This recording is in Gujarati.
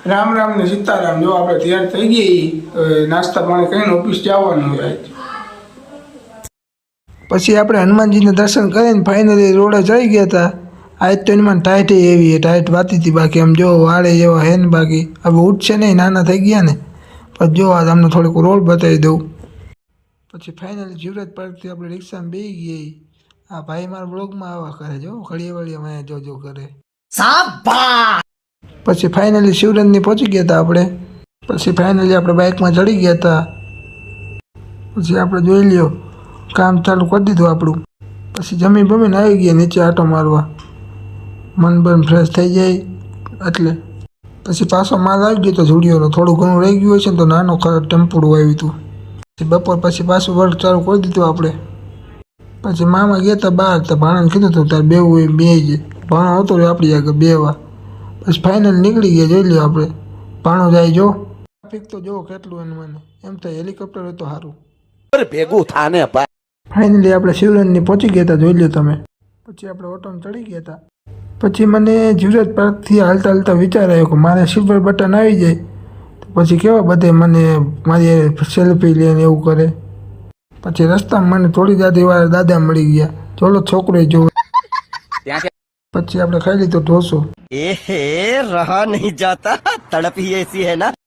રામ રામ ને સીતારામ। જો આપણે તૈયાર થઈ ગઈ, નાસ્તા પાણી કરીને ઓફિસ જવાનું હોય। પછી આપણે હનુમાનજીને દર્શન કરીને ફાઇનલી રોડે ચડી ગયા હતા। આજ તો એમાં ટાઈટ એવી ટાઈટ વાતી હતી, બાકી આમ જો વાળે જેવા હે ને, બાકી હવે ઉઠશે નહીં, નાના થઈ ગયા ને। પછી જો આજ અમને થોડીક રોડ બતાવી દઉં। પછી ફાઇનલી જીવરાજ પાર્કથી આપણે રિક્ષામાં બેસી ગઈ। આ ભાઈ મારા બ્લોગમાં આવા કરે, જો ઘડીએ વળીએ મને જો કરે। પછી ફાઇનલી શિવરંજની પહોંચી ગયા હતા આપણે। પછી ફાઇનલી આપણે બાઇકમાં ચડી ગયા હતા। પછી આપણે જોઈ લ્યો કામ ચાલુ કરી દીધું આપણું। પછી જમી બમીને આવી ગયા નીચે આટો મારવા, મન બન ફ્રેશ થઈ જાય એટલે। પછી પાછો માલ આવી ગયો તો ઝુડિયોનો, થોડું ઘણું રહી ગયું હોય છે ને તો નાનો ટેમ્પોડું આવ્યું હતું। પછી બપોર પછી પાછું વર્ક ચાલુ કરી દીધું આપણે। પછી મામા ગયા હતા બહાર, તો ભાણાને કીધું હતું તારે બેવું હોય બે જાય, ભાણો આવતો રહ્યો આપણી આગળ બેવા। પછી ફાઇનલ નીકળી ગયા, જોઈ લ્યો આપણે ભાણો જાય જો। ટ્રાફિક તો જો કેટલું એને મને એમ થાય હેલિકોપ્ટર હોય તો સારું ભેગું થાને ભાઈ। ફાઇનલી આપણે શિવરંજની પહોંચી ગયા હતા, જોઈ લ્યો તમે। પછી આપણે ઓટોમાં ચડી ગયા હતા। પછી મને જીવરાજ પાર્કથી હાલતા હાલતા વિચાર આવ્યો કે મારે સિલ્વર બટન આવી જાય તો પછી કેવા બધે મને મારી સેલ્ફી લે ને એવું કરે। પછી રસ્તામાં મને થોડી દાદીવાળા દાદા મળી ગયા, ચોલો છોકરો જોવે। પછી આપણે ખાઈ લીધો ઢોસો। रहा नहीं जाता, तड़प ही ऐसी है ना।